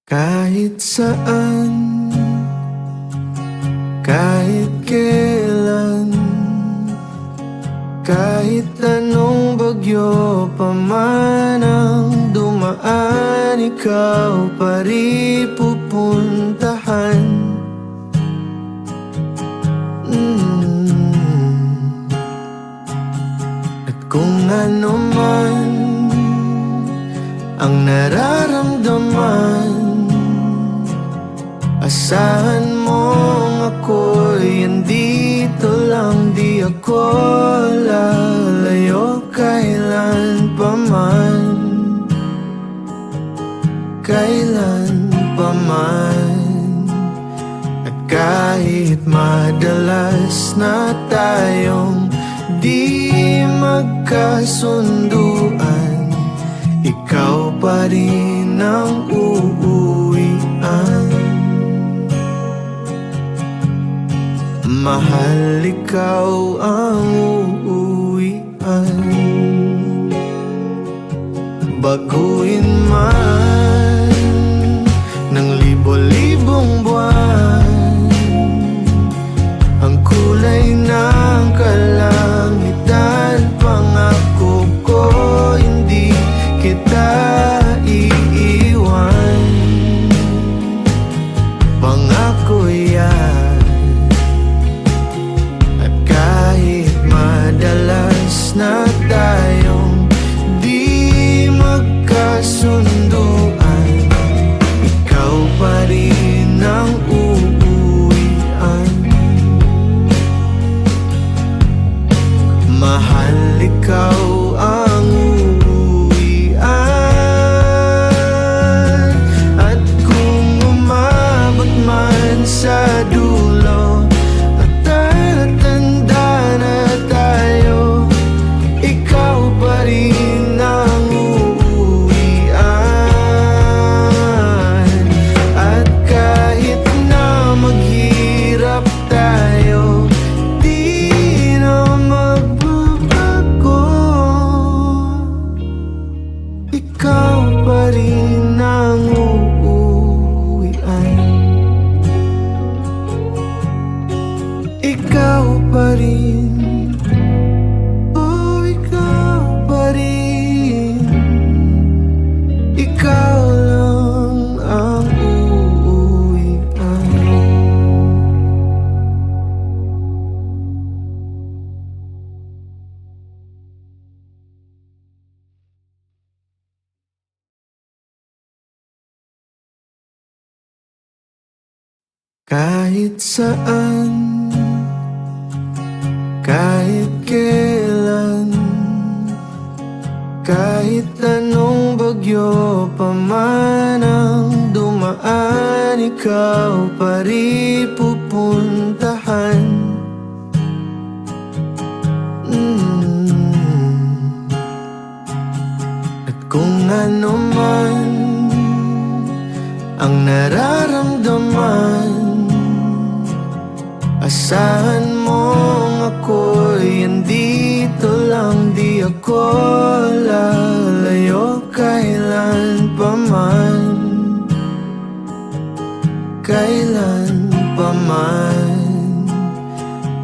Kahit saan, kahit kailan, kahit anong bagyo pa man ang dumaan, ikaw pa rin pupuntahan. At kung ano man ang nararamdaman, asahan mong ako'y andito lang, di ako lalayo kailan pa man, kailan pa man. At kahit madalas na tayong di magkasunduan, ikaw pa rin ang uuwian. Mahal, ikaw ang uuwian. Baguhin man ng libo-libong buwan ang kulay ng kalangitan, pangako ko hindi kita iiwan. Pangako yan. Madalas na tayong di magkasunduan, ikaw pa rin ang uuwian. Mahal, ikaw ang uuwian. At kung umabot man sa dulo at tatanda na tayo, ikaw pa rin ang uuwian. At kahit na maghirap tayo, di na magbabago, ikaw pa rin ang uuwian. Ikaw pa rin, oh ikaw pa rin, ikaw lang ang uuwian. Kahit saan, kahit kailan, kahit anong bagyo pa man ang dumaan, ikaw pa rin pupuntahan. At kung ano man ang nararamdaman, asahan mong ako'y andito lang, di ako lalayo kailan pa man, kailan pa man.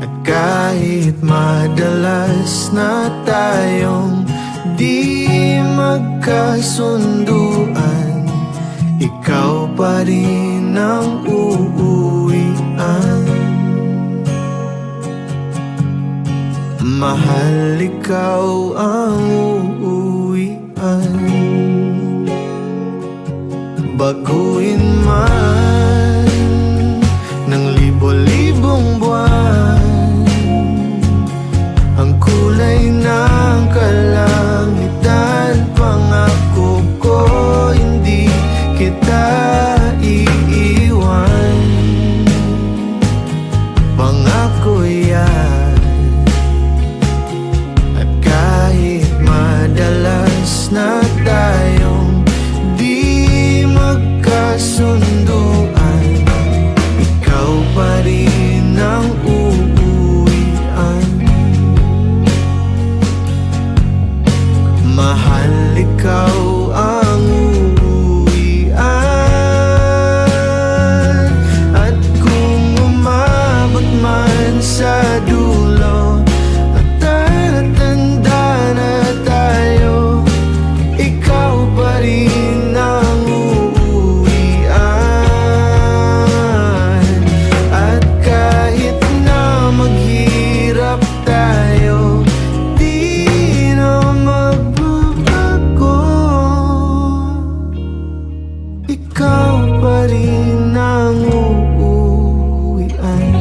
At kahit madalas na tayong di magkasunduan, ikaw pa rin ang uuwian. Mahal, ikaw ang uuwian. Baguhin man ng libo-libong buwan ang kulay ng kalangitan, pangako ko hindi kita iiwan. Pangako yan. Madalas na tayong di magkasunduan, ikaw pa rin ang uuwian. Mahal, ikaw ang uuwian. ikaw pa rin ang uuwian.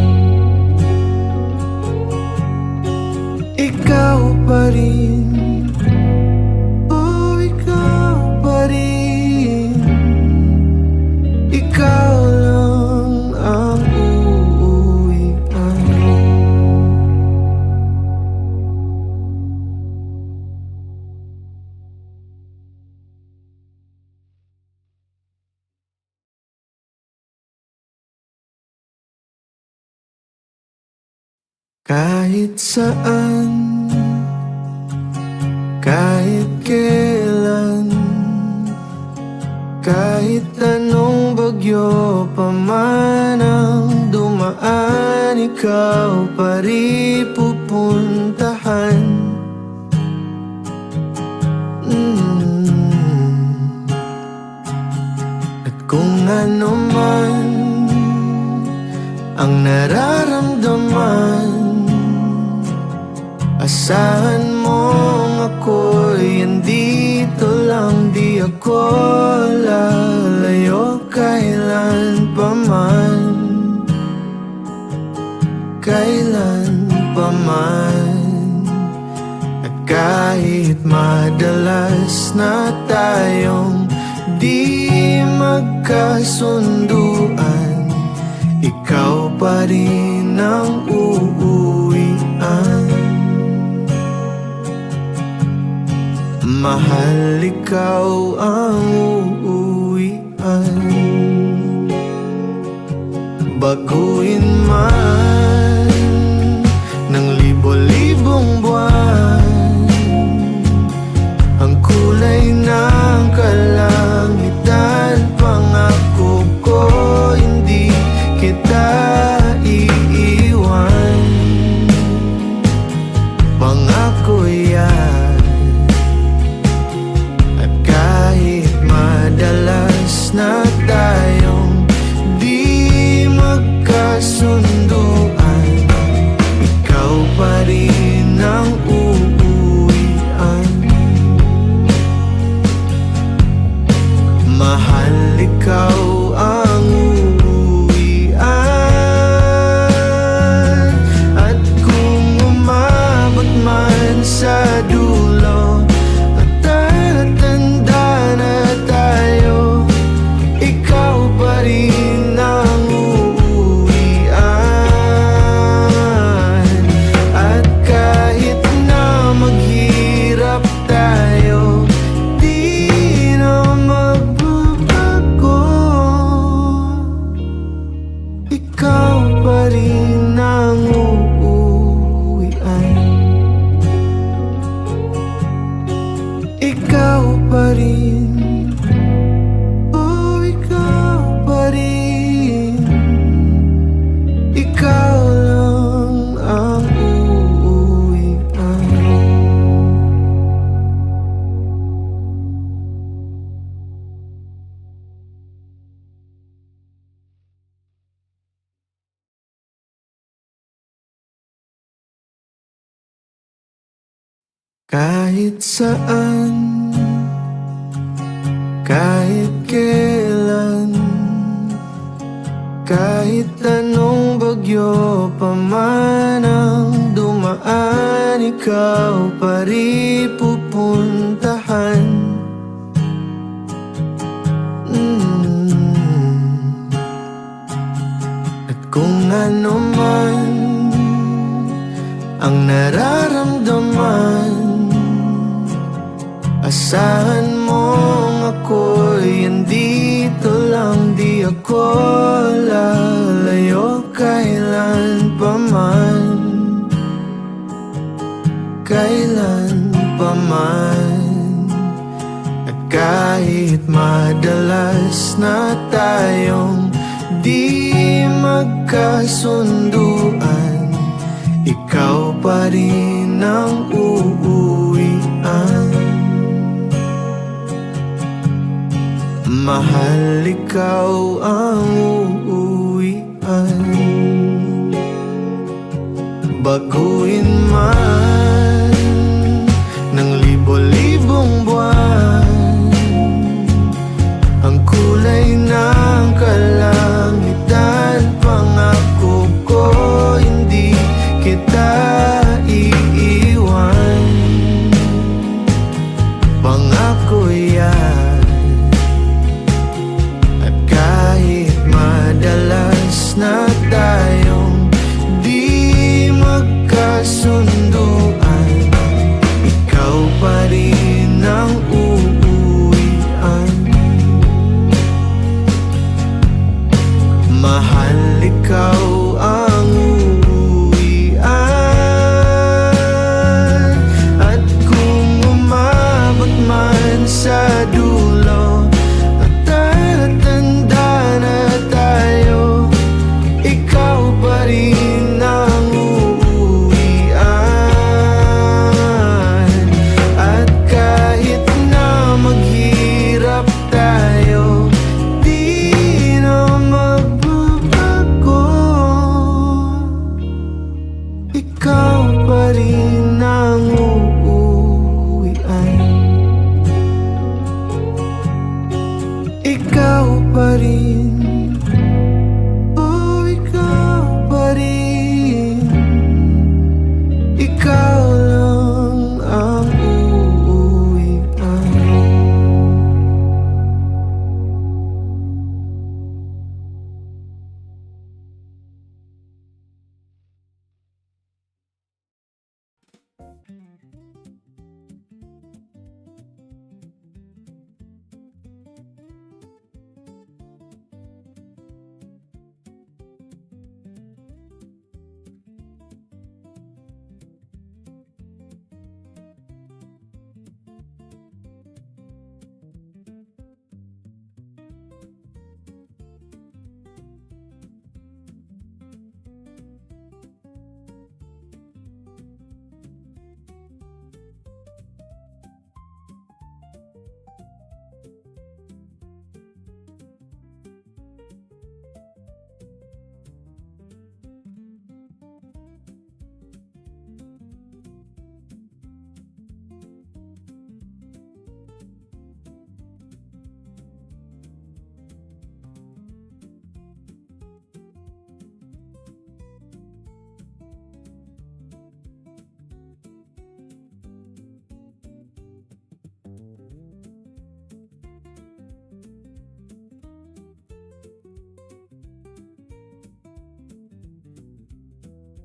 Ikaw pa rin, oh ikaw pa rin. Ikaw lang ang uuwian. Kahit saan, kahit kailan, kahit anong bagyo pa man ang dumaan, ikaw pa rin pupuntahan. At kung ano man ang nararamdaman, asahan mong ako'y andito lang, di ako lalayo kailan pa man. Kailan pa man. At kahit madalas na tayong di magkasunduan, ikaw pa rin ang uuwian. Mahal, ikaw ang uuwian. Baguhin man ng libo-libong buwan ang kulay ng kalangitan, pangako ko hindi kita iiwan. Pangako yan. Madalas na tayong di magkasunduan, ikaw pa rin ang uuwian. Mahal, ikaw ang uuwian. At kung umabot man sa dulo, ikaw pa rin, oh ikaw pa rin. Ikaw lang ang uuwian. Kahit saan, kahit kailan, kahit anong bagyo pa man ang dumaan, ikaw pa rin pupuntahan. At kung ano man ang nararamdaman, asahan mong ako'y andito lang, di ako lalayo kailan pa man. Kailan pa man. At kahit madalas na tayong di magkasunduan, ikaw pa rin ang uuwian. Mahal, ikaw ang uuwian. Baguhin man ng libo-libong buwan ang kulay kulay ng kalangitan. Pangako ko hindi kita iiwan. Pangako yan. At kahit madalas na tayong di magkasunduan, ikaw pa rin ang uuwian. Mahal, ikaw ang uuwian. At kung umabot man sa dulo at tatanda na tayo, ikaw pa rin ang uuwian. At kahit na maghirap tayo, di na magbabago. Ikaw pa rin ang uuwian. Ikaw pa rin